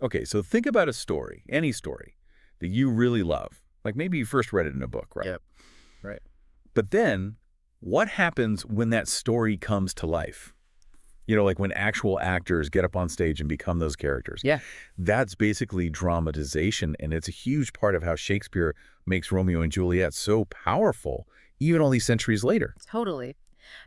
Okay, so think about a story, any story, that you really love. Like maybe you first read it in a book, right? Yep. Right. But then, what happens when that story comes to life? You know, like when actual actors get up on stage and become those characters. Yeah. That's basically dramatization, and it's a huge part of how Shakespeare makes Romeo and Juliet so powerful, even all these centuries later. Totally.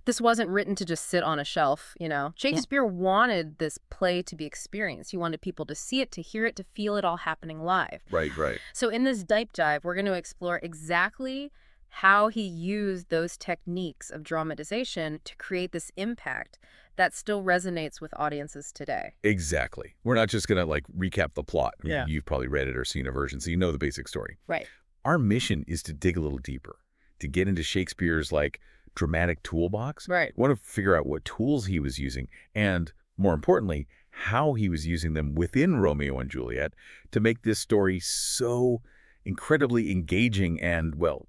This wasn't written to just sit on a shelf, Shakespeare wanted this play to be experienced. He wanted people to see it, to hear it, to feel it all happening live. Right, right. So in this deep dive, we're going to explore exactly how he used those techniques of dramatization to create this impact that still resonates with audiences today. Exactly. We're not just going to like recap the plot. I mean, Yeah. you've probably read it or seen a version, so you know the basic story. Right. Our mission is to dig a little deeper, to get into Shakespeare's like dramatic toolbox. Right. We want to figure out what tools he was using and, more importantly, how he was using them within Romeo and Juliet to make this story so incredibly engaging and, well,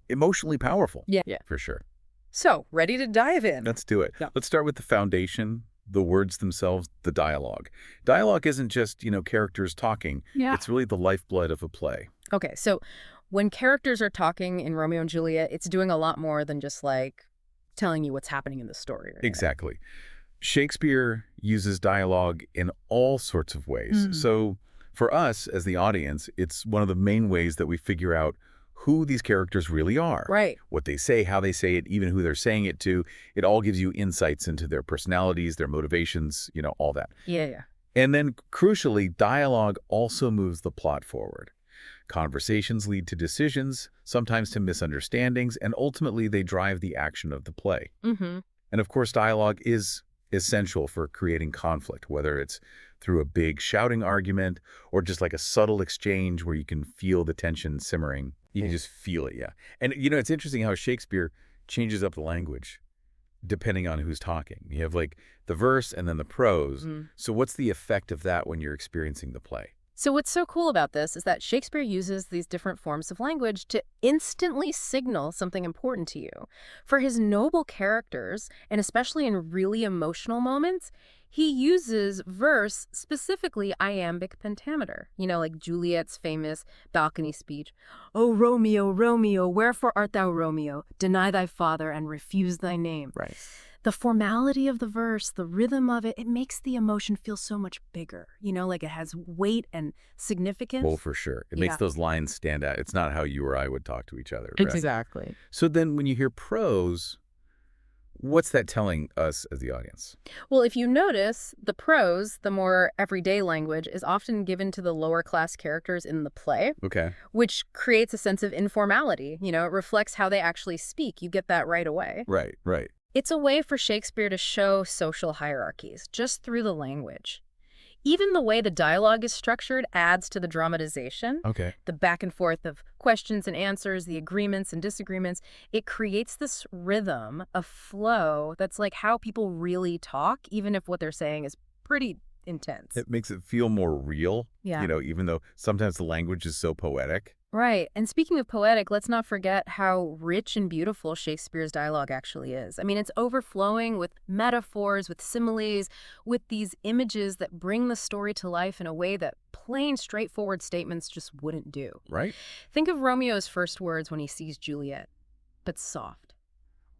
emotionally powerful. Yeah. For sure. So, ready to dive in. Let's do it. Yeah. Let's start with the foundation, the words themselves, the dialogue. Dialogue isn't just, characters talking. Yeah. It's really the lifeblood of a play. Okay, so when characters are talking in Romeo and Juliet, it's doing a lot more than just like telling you what's happening in the story. Right? Exactly. Shakespeare uses dialogue in all sorts of ways. So for us as the audience, it's one of the main ways that we figure out who these characters really are. Right. What they say, how they say it, even who they're saying it to. It all gives you insights into their personalities, their motivations, all that. Yeah. And then, crucially, dialogue also moves the plot forward. Conversations lead to decisions, sometimes to misunderstandings, and ultimately they drive the action of the play. Mm-hmm. And of course, dialogue is essential for creating conflict, whether it's through a big shouting argument or just like a subtle exchange where you can feel the tension simmering. You can just feel it, yeah. And, it's interesting how Shakespeare changes up the language depending on who's talking. You have like the verse and then the prose. So what's the effect of that when you're experiencing the play? So what's so cool about this is that Shakespeare uses these different forms of language to instantly signal something important to you. For his noble characters, and especially in really emotional moments, he uses verse, specifically iambic pentameter. Like Juliet's famous balcony speech. "O Romeo, Romeo, wherefore art thou Romeo? Deny thy father and refuse thy name." Right. The formality of the verse, the rhythm of it, it makes the emotion feel so much bigger. Like it has weight and significance. Well, for sure. It makes those lines stand out. It's not how you or I would talk to each other. Right? Exactly. So then when you hear prose, what's that telling us as the audience? Well, if you notice, the prose, the more everyday language, is often given to the lower class characters in the play, Okay. which creates a sense of informality. It reflects how they actually speak. You get that right away. Right, right. It's a way for Shakespeare to show social hierarchies just through the language. Even the way the dialogue is structured adds to the dramatization. Okay. The back and forth of questions and answers, the agreements and disagreements, it creates this rhythm, a flow that's like how people really talk, even if what they're saying is pretty intense. It makes it feel more real, Yeah. Even though sometimes the language is so poetic. Right. And speaking of poetic, let's not forget how rich and beautiful Shakespeare's dialogue actually is. I mean, it's overflowing with metaphors, with similes, with these images that bring the story to life in a way that plain, straightforward statements just wouldn't do. Right. Think of Romeo's first words when he sees Juliet. "But soft.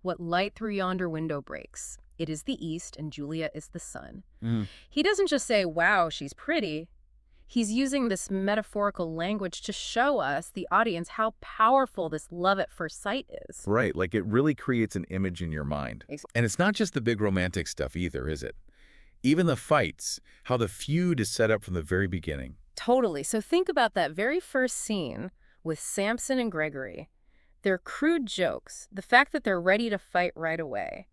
What light through yonder window breaks? It is the east, and Juliet is the sun." He doesn't just say, "Wow, she's pretty." He's using this metaphorical language to show us, the audience, how powerful this love at first sight is. Right. Like it really creates an image in your mind. And it's not just the big romantic stuff either, is it? Even the fights, how the feud is set up from the very beginning. Totally. So think about that very first scene with Samson and Gregory. Their crude jokes, the fact that they're ready to fight right away.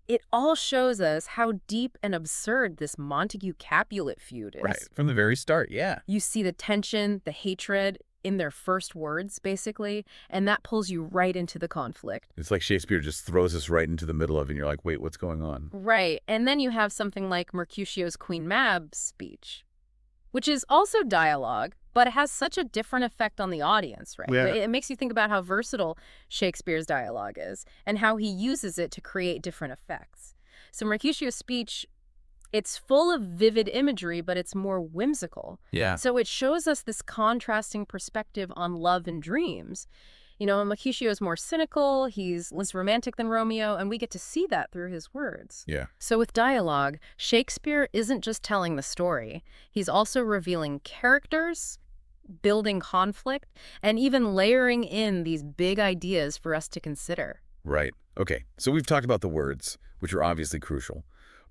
It all shows us how deep and absurd this Montague-Capulet feud is. Right. From the very start, yeah. You see the tension, the hatred in their first words, basically, and that pulls you right into the conflict. It's like Shakespeare just throws us right into the middle of it, and you're like, wait, what's going on? Right. And then you have something like Mercutio's Queen Mab speech, which is also dialogue, but it has such a different effect on the audience, right? Yeah. It makes you think about how versatile Shakespeare's dialogue is and how he uses it to create different effects. So Mercutio's speech, It's full of vivid imagery, but it's more whimsical. Yeah. So it shows us this contrasting perspective on love and dreams. Mercutio is more cynical, he's less romantic than Romeo, and we get to see that through his words. Yeah. So with dialogue, Shakespeare isn't just telling the story. He's also revealing characters, building conflict, and even layering in these big ideas for us to consider. Right. Okay. So we've talked about the words, which are obviously crucial.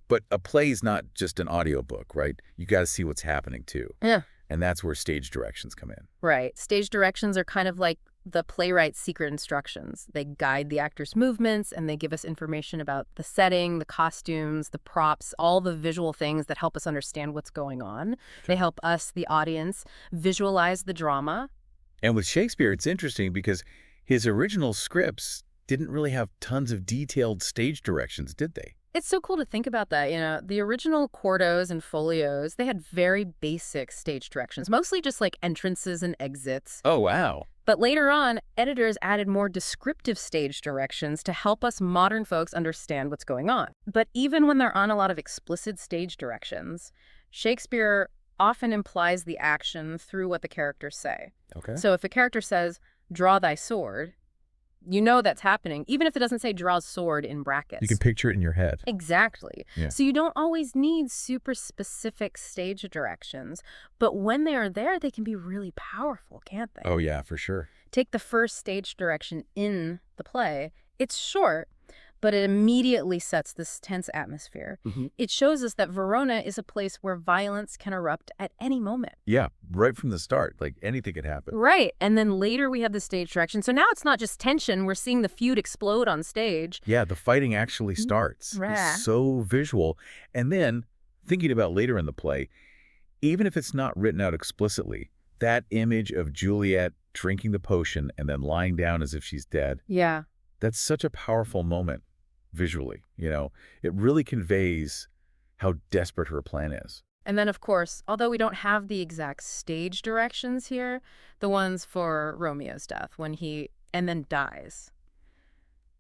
But a play is not just an audiobook, right? You got to see what's happening too. Yeah. And that's where stage directions come in. Right. Stage directions are kind of like the playwright's secret instructions. They guide the actor's movements, and they give us information about the setting, the costumes, the props, all the visual things that help us understand what's going on. They help us, the audience, visualize the drama. And with Shakespeare, it's interesting because his original scripts didn't really have tons of detailed stage directions, did they? It's so cool to think about that. The original quartos and folios, they had very basic stage directions, mostly just like entrances and exits. Oh, wow. But later on, editors added more descriptive stage directions to help us modern folks understand what's going on. But even when there aren't a lot of explicit stage directions, Shakespeare often implies the action through what the characters say. Okay. So if a character says, "Draw thy sword," you know that's happening, even if it doesn't say "draw sword" in brackets. You can picture it in your head. Exactly. Yeah. So you don't always need super specific stage directions, but when they are there, they can be really powerful, can't they? Oh, yeah, for sure. Take the first stage direction in the play. It's short, but it immediately sets this tense atmosphere. It shows us that Verona is a place where violence can erupt at any moment. Yeah, right from the start. Like anything could happen. Right. And then later we have the stage direction. So now it's not just tension. We're seeing the feud explode on stage. Yeah, the fighting actually starts. Right. It's so visual. And then, thinking about later in the play, even if it's not written out explicitly, that image of Juliet drinking the potion and then lying down as if she's dead, Yeah. that's such a powerful moment visually. It really conveys how desperate her plan is. And then, of course, although we don't have the exact stage directions here, the ones for Romeo's death and then dies,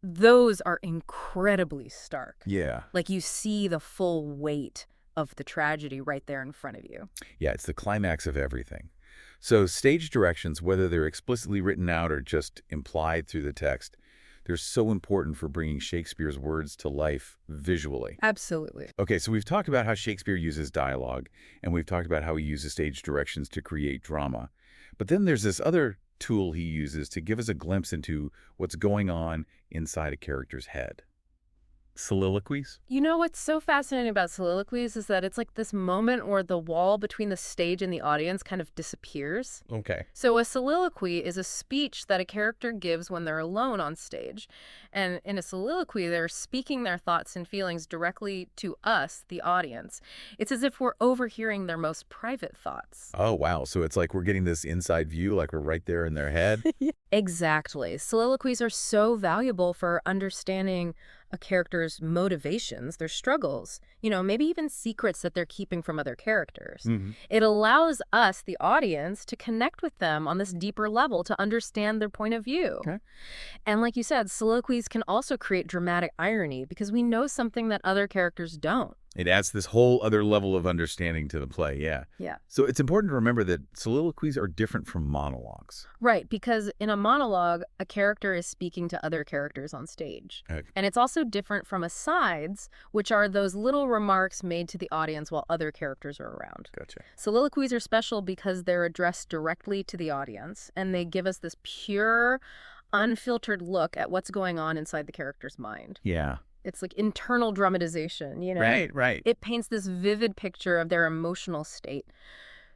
those are incredibly stark. Yeah. Like you see the full weight of the tragedy right there in front of you. Yeah, it's the climax of everything. So stage directions, whether they're explicitly written out or just implied through the text, they're so important for bringing Shakespeare's words to life visually. Absolutely. Okay, so we've talked about how Shakespeare uses dialogue, and we've talked about how he uses stage directions to create drama. But then there's this other tool he uses to give us a glimpse into what's going on inside a character's head. Soliloquies? What's so fascinating about soliloquies is that it's like this moment where the wall between the stage and the audience kind of disappears. Okay. So a soliloquy is a speech that a character gives when they're alone on stage. And in a soliloquy, they're speaking their thoughts and feelings directly to us, the audience. It's as if we're overhearing their most private thoughts. Oh, wow. So it's like we're getting this inside view, like we're right there in their head? Exactly. Soliloquies are so valuable for understanding a character's motivations, their struggles, maybe even secrets that they're keeping from other characters. It allows us, the audience, to connect with them on this deeper level to understand their point of view. Okay. And like you said, soliloquies can also create dramatic irony because we know something that other characters don't. It adds this whole other level of understanding to the play, yeah. Yeah. So it's important to remember that soliloquies are different from monologues. Right, because in a monologue, a character is speaking to other characters on stage. Okay. And it's also different from asides, which are those little remarks made to the audience while other characters are around. Gotcha. Soliloquies are special because they're addressed directly to the audience, and they give us this pure, unfiltered look at what's going on inside the character's mind. Yeah. It's like internal dramatization, Right. It paints this vivid picture of their emotional state.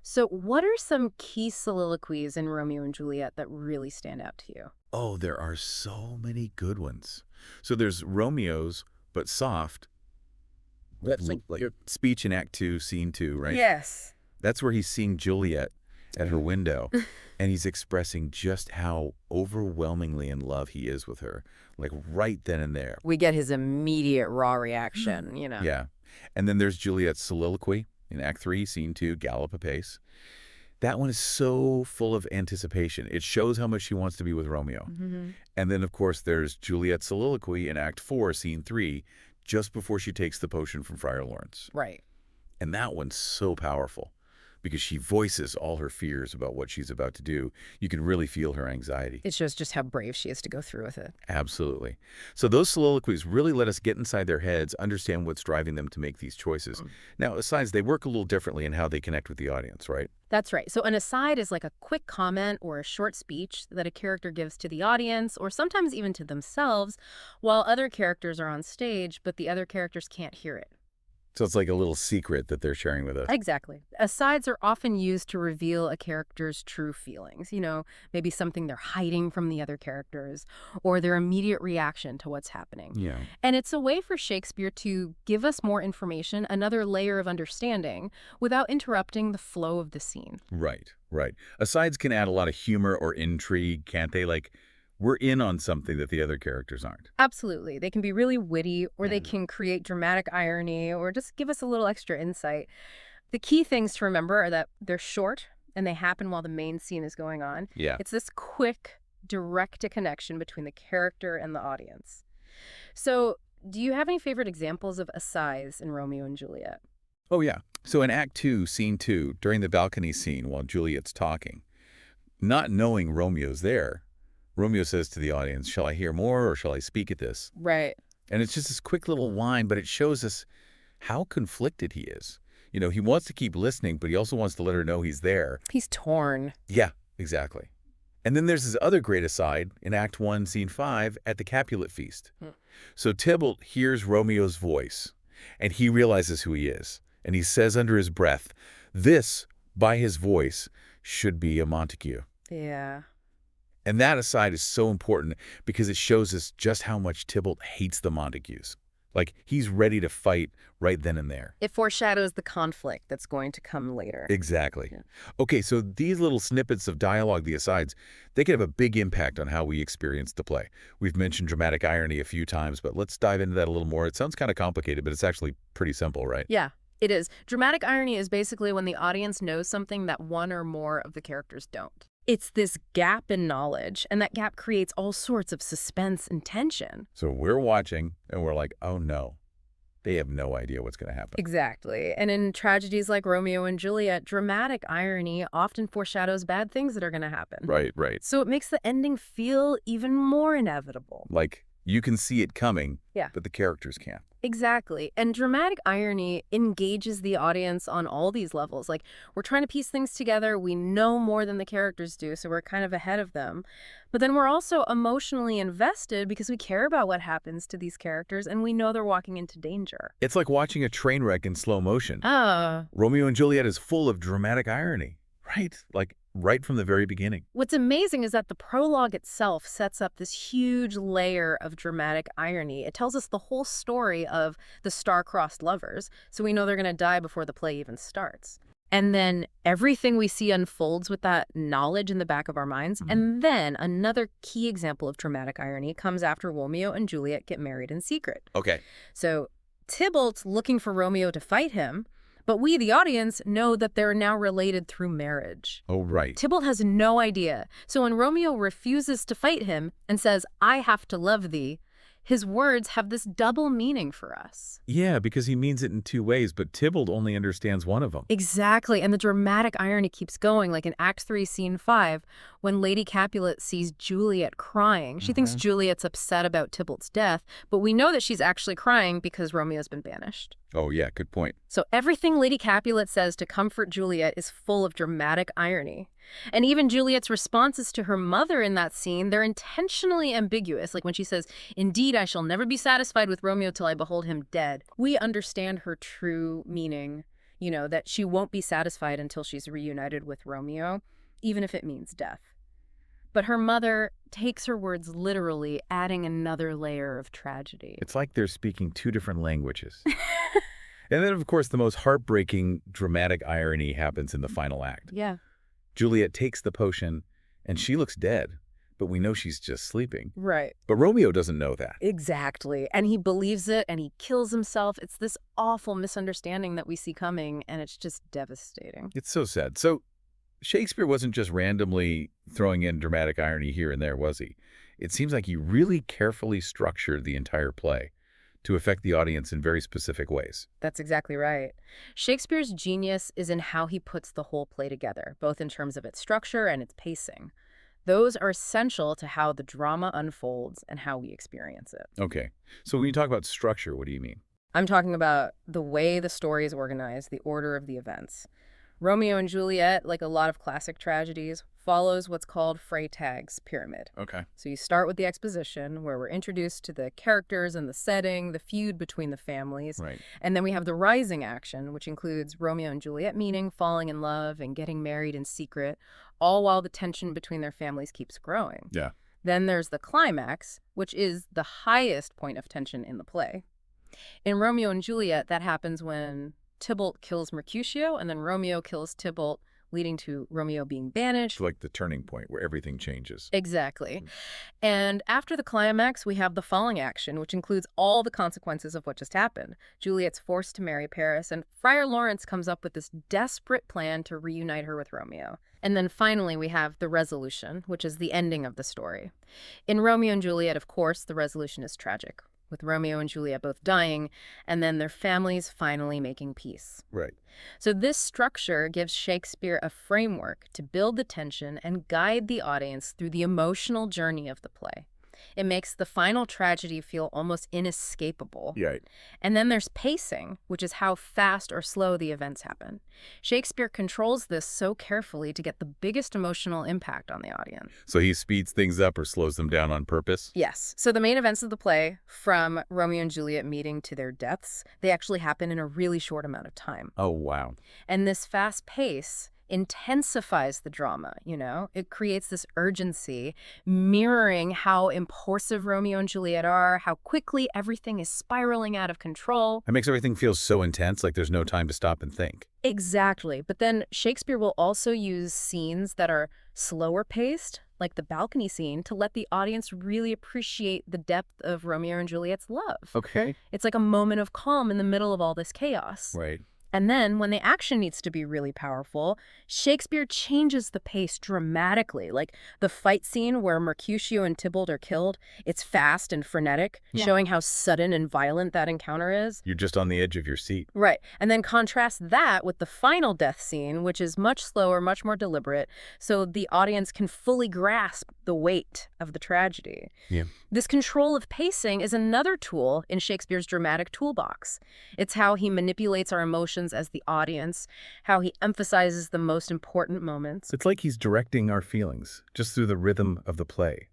So what are some key soliloquies in Romeo and Juliet that really stand out to you? Oh, there are so many good ones. So there's Romeo's, but soft. That's like speech in Act 2, Scene 2, right? Yes. That's where he's seeing Juliet at her window, and he's expressing just how overwhelmingly in love he is with her, like right then and there. We get his immediate raw reaction, Yeah. And then there's Juliet's soliloquy in Act 3, Scene 2, Gallop Apace. That one is so full of anticipation. It shows how much she wants to be with Romeo. And then, of course, there's Juliet's soliloquy in Act 4, Scene 3, just before she takes the potion from Friar Lawrence. Right. And that one's so powerful because she voices all her fears about what she's about to do. You can really feel her anxiety. It shows just how brave she is to go through with it. Absolutely. So those soliloquies really let us get inside their heads, understand what's driving them to make these choices. Now, asides, they work a little differently in how they connect with the audience, right? That's right. So an aside is like a quick comment or a short speech that a character gives to the audience, or sometimes even to themselves, while other characters are on stage, but the other characters can't hear it. So it's like a little secret that they're sharing with us. Exactly. Asides are often used to reveal a character's true feelings, maybe something they're hiding from the other characters, or their immediate reaction to what's happening. Yeah. And it's a way for Shakespeare to give us more information, another layer of understanding, without interrupting the flow of the scene. Right, right. Asides can add a lot of humor or intrigue, can't they? Like, we're in on something that the other characters aren't. Absolutely. They can be really witty, or they can create dramatic irony, or just give us a little extra insight. The key things to remember are that they're short, and they happen while the main scene is going on. Yeah. It's this quick, direct connection between the character and the audience. So, do you have any favorite examples of asides in Romeo and Juliet? Oh, yeah. So in Act 2, Scene 2, during the balcony scene while Juliet's talking, not knowing Romeo's there, Romeo says to the audience, "Shall I hear more or shall I speak at this?" Right. And it's just this quick little line, but it shows us how conflicted he is. He wants to keep listening, but he also wants to let her know he's there. He's torn. Yeah, exactly. And then there's this other great aside in Act 1, Scene 5, at the Capulet feast. So Tybalt hears Romeo's voice, and he realizes who he is. And he says under his breath, "This, by his voice, should be a Montague." Yeah. And that aside is so important because it shows us just how much Tybalt hates the Montagues. Like, he's ready to fight right then and there. It foreshadows the conflict that's going to come later. Exactly. Yeah. Okay, so these little snippets of dialogue, the asides, they can have a big impact on how we experience the play. We've mentioned dramatic irony a few times, but let's dive into that a little more. It sounds kind of complicated, but it's actually pretty simple, right? Yeah, it is. Dramatic irony is basically when the audience knows something that one or more of the characters don't. It's this gap in knowledge, and that gap creates all sorts of suspense and tension. So we're watching, and we're like, oh no, they have no idea what's going to happen. Exactly. And in tragedies like Romeo and Juliet, dramatic irony often foreshadows bad things that are going to happen. Right, right. So it makes the ending feel even more inevitable. Like, you can see it coming, Yeah. but the characters can't. Exactly. And dramatic irony engages the audience on all these levels. Like, we're trying to piece things together. We know more than the characters do, so we're kind of ahead of them. But then we're also emotionally invested because we care about what happens to these characters, and we know they're walking into danger. It's like watching a train wreck in slow motion. Oh. Romeo and Juliet is full of dramatic irony, right? Like, right from the very beginning. What's amazing is that the prologue itself sets up this huge layer of dramatic irony. It tells us the whole story of the star-crossed lovers, so we know they're going to die before the play even starts. And then everything we see unfolds with that knowledge in the back of our minds. And then another key example of dramatic irony comes after Romeo and Juliet get married in secret. Okay. So Tybalt's looking for Romeo to fight him, but we, the audience, know that they're now related through marriage. Oh, right. Tybalt has no idea. So when Romeo refuses to fight him and says, "I have to love thee," his words have this double meaning for us. Yeah, because he means it in two ways, but Tybalt only understands one of them. Exactly, and the dramatic irony keeps going, like in Act 3, Scene 5, when Lady Capulet sees Juliet crying. She thinks Juliet's upset about Tybalt's death, but we know that she's actually crying because Romeo's been banished. Oh, yeah, good point. So everything Lady Capulet says to comfort Juliet is full of dramatic irony. And even Juliet's responses to her mother in that scene, they're intentionally ambiguous. Like when she says, "Indeed, I shall never be satisfied with Romeo till I behold him dead." We understand her true meaning, that she won't be satisfied until she's reunited with Romeo, even if it means death. But her mother takes her words literally, adding another layer of tragedy. It's like they're speaking two different languages. And then, of course, the most heartbreaking dramatic irony happens in the final act. Yeah. Juliet takes the potion, and she looks dead, but we know she's just sleeping. Right. But Romeo doesn't know that. Exactly. And he believes it, and he kills himself. It's this awful misunderstanding that we see coming, and it's just devastating. It's so sad. So Shakespeare wasn't just randomly throwing in dramatic irony here and there, was he? It seems like he really carefully structured the entire play to affect the audience in very specific ways. That's exactly right. Shakespeare's genius is in how he puts the whole play together, both in terms of its structure and its pacing. Those are essential to how the drama unfolds and how we experience it. Okay. So when you talk about structure, what do you mean? I'm talking about the way the story is organized, the order of the events. Romeo and Juliet, like a lot of classic tragedies, follows what's called Freytag's pyramid. Okay. So you start with the exposition, where we're introduced to the characters and the setting, the feud between the families. Right. And then we have the rising action, which includes Romeo and Juliet meeting, falling in love, and getting married in secret, all while the tension between their families keeps growing. Yeah. Then there's the climax, which is the highest point of tension in the play. In Romeo and Juliet, that happens when Tybalt kills Mercutio, and then Romeo kills Tybalt, leading to Romeo being banished. It's like the turning point where everything changes. Exactly. And after the climax, we have the falling action, which includes all the consequences of what just happened. Juliet's forced to marry Paris, and Friar Lawrence comes up with this desperate plan to reunite her with Romeo. And then finally, we have the resolution, which is the ending of the story. In Romeo and Juliet, of course, the resolution is tragic, with Romeo and Juliet both dying, and then their families finally making peace. Right. So this structure gives Shakespeare a framework to build the tension and guide the audience through the emotional journey of the play. It makes the final tragedy feel almost inescapable. Yeah. And then there's pacing, which is how fast or slow the events happen. Shakespeare controls this so carefully to get the biggest emotional impact on the audience. So he speeds things up or slows them down on purpose? Yes. So the main events of the play, from Romeo and Juliet meeting to their deaths, they actually happen in a really short amount of time. Oh, wow. And this fast pace intensifies the drama, you know? It creates this urgency, mirroring how impulsive Romeo and Juliet are, how quickly everything is spiraling out of control. It makes everything feel so intense, like there's no time to stop and think. Exactly. But then Shakespeare will also use scenes that are slower paced, like the balcony scene, to let the audience really appreciate the depth of Romeo and Juliet's love. Okay. It's like a moment of calm in the middle of all this chaos. Right. And then, when the action needs to be really powerful, Shakespeare changes the pace dramatically. Like the fight scene where Mercutio and Tybalt are killed, it's fast and frenetic, showing how sudden and violent that encounter is. You're just on the edge of your seat. Right. And then contrast that with the final death scene, which is much slower, much more deliberate, so the audience can fully grasp the weight of the tragedy. Yeah. This control of pacing is another tool in Shakespeare's dramatic toolbox. It's how he manipulates our emotions as the audience, how he emphasizes the most important moments. It's like he's directing our feelings just through the rhythm of the play.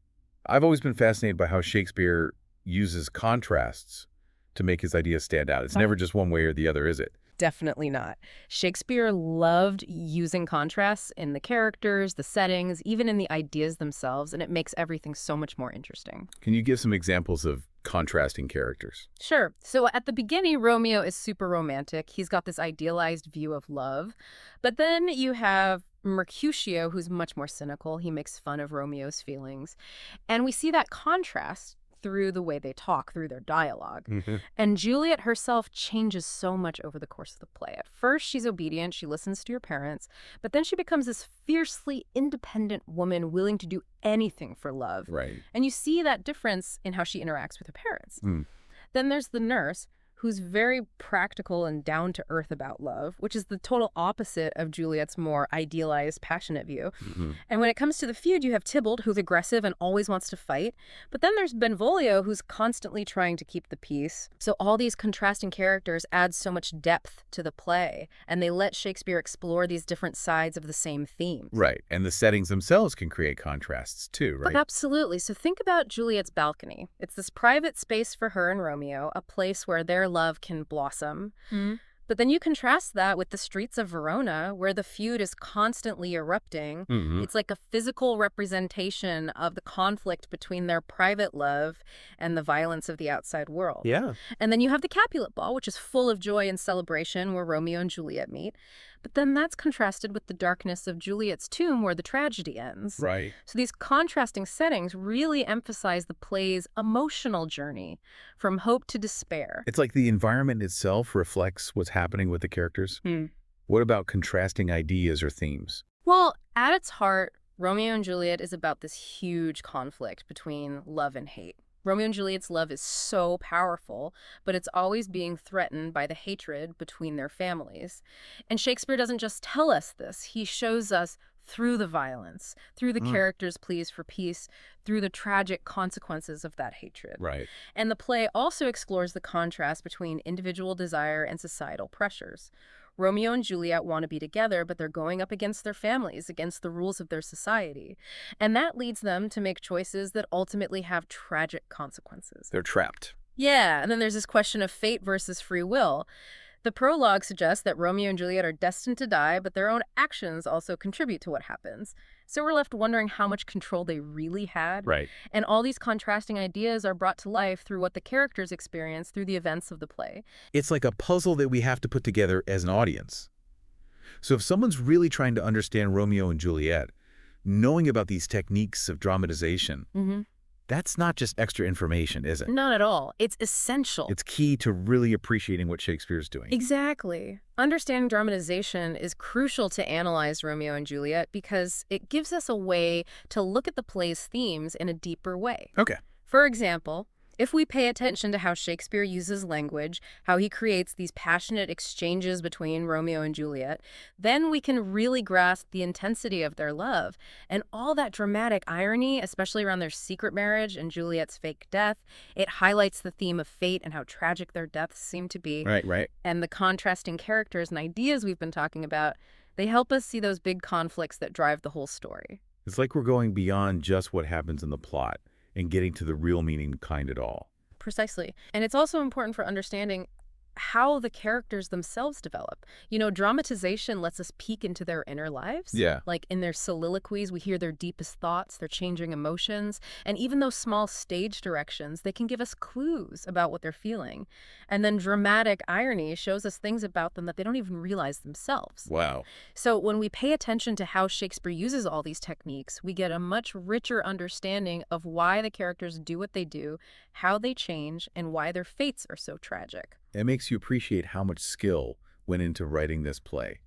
I've always been fascinated by how Shakespeare uses contrasts to make his ideas stand out. It's never just one way or the other, is it? Definitely not. Shakespeare loved using contrasts in the characters, the settings, even in the ideas themselves, and it makes everything so much more interesting. Can you give some examples of contrasting characters? Sure. So at the beginning, Romeo is super romantic. He's got this idealized view of love. But then you have Mercutio, who's much more cynical. He makes fun of Romeo's feelings. And we see that contrast through the way they talk, through their dialogue. And Juliet herself changes so much over the course of the play. At first, she's obedient, she listens to her parents, but then she becomes this fiercely independent woman willing to do anything for love. Right. And you see that difference in how she interacts with her parents. Then there's the nurse, who's very practical and down-to-earth about love, which is the total opposite of Juliet's more idealized, passionate view. And when it comes to the feud, you have Tybalt, who's aggressive and always wants to fight. But then there's Benvolio, who's constantly trying to keep the peace. So all these contrasting characters add so much depth to the play, and they let Shakespeare explore these different sides of the same themes. Right. And the settings themselves can create contrasts too, right? But absolutely. So think about Juliet's balcony. It's this private space for her and Romeo, a place where their love can blossom. But then you contrast that with the streets of Verona, where the feud is constantly erupting. It's like a physical representation of the conflict between their private love and the violence of the outside world. Yeah. And then you have the Capulet Ball, which is full of joy and celebration, where Romeo and Juliet meet. But then that's contrasted with the darkness of Juliet's tomb, where the tragedy ends. Right. So these contrasting settings really emphasize the play's emotional journey, from hope to despair. It's like the environment itself reflects what's happening with the characters. What about contrasting ideas or themes? Well, at its heart, Romeo and Juliet is about this huge conflict between love and hate. Romeo and Juliet's love is so powerful, but it's always being threatened by the hatred between their families. And Shakespeare doesn't just tell us this, he shows us through the violence, through the characters' pleas for peace, through the tragic consequences of that hatred. Right. And the play also explores the contrast between individual desire and societal pressures. Romeo and Juliet want to be together, but they're going up against their families, against the rules of their society. And that leads them to make choices that ultimately have tragic consequences. They're trapped. Yeah, and then there's this question of fate versus free will. The prologue suggests that Romeo and Juliet are destined to die, but their own actions also contribute to what happens. So we're left wondering how much control they really had. Right. And all these contrasting ideas are brought to life through what the characters experience through the events of the play. It's like a puzzle that we have to put together as an audience. So if someone's really trying to understand Romeo and Juliet, knowing about these techniques of dramatization, that's not just extra information, is it? Not at all. It's essential. It's key to really appreciating what Shakespeare's doing. Exactly. Understanding dramatization is crucial to analyze Romeo and Juliet because it gives us a way to look at the play's themes in a deeper way. Okay. For example, if we pay attention to how Shakespeare uses language, how he creates these passionate exchanges between Romeo and Juliet, then we can really grasp the intensity of their love. And all that dramatic irony, especially around their secret marriage and Juliet's fake death, it highlights the theme of fate and how tragic their deaths seem to be. Right. And the contrasting characters and ideas we've been talking about, they help us see those big conflicts that drive the whole story. It's like we're going beyond just what happens in the plot and getting to the real meaning behind it all. Precisely. And it's also important for understanding how the characters themselves develop. You know, dramatization lets us peek into their inner lives. Yeah. Like in their soliloquies, we hear their deepest thoughts, their changing emotions, and even those small stage directions, they can give us clues about what they're feeling. And then dramatic irony shows us things about them that they don't even realize themselves. Wow. So when we pay attention to how Shakespeare uses all these techniques, we get a much richer understanding of why the characters do what they do, how they change, and why their fates are so tragic. It makes you appreciate how much skill went into writing this play.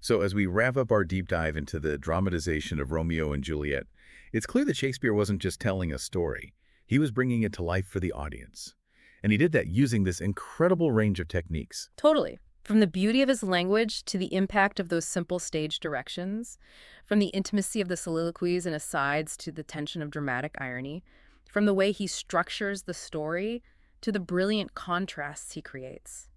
So as we wrap up our deep dive into the dramatization of Romeo and Juliet, it's clear that Shakespeare wasn't just telling a story. He was bringing it to life for the audience. And he did that using this incredible range of techniques. Totally. From the beauty of his language to the impact of those simple stage directions, from the intimacy of the soliloquies and asides to the tension of dramatic irony, from the way he structures the story to the brilliant contrasts he creates.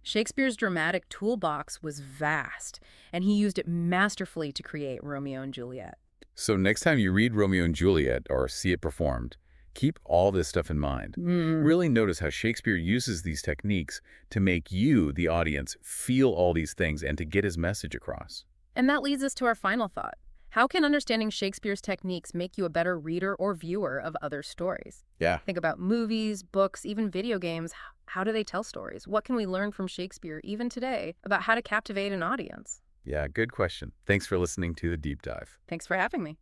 Shakespeare's dramatic toolbox was vast, and he used it masterfully to create Romeo and Juliet. So next time you read Romeo and Juliet or see it performed, keep all this stuff in mind. Really notice how Shakespeare uses these techniques to make you, the audience, feel all these things and to get his message across. And that leads us to our final thought. How can understanding Shakespeare's techniques make you a better reader or viewer of other stories? Yeah. Think about movies, books, even video games. How do they tell stories? What can we learn from Shakespeare, even today, about how to captivate an audience? Yeah, good question. Thanks for listening to The Deep Dive. Thanks for having me.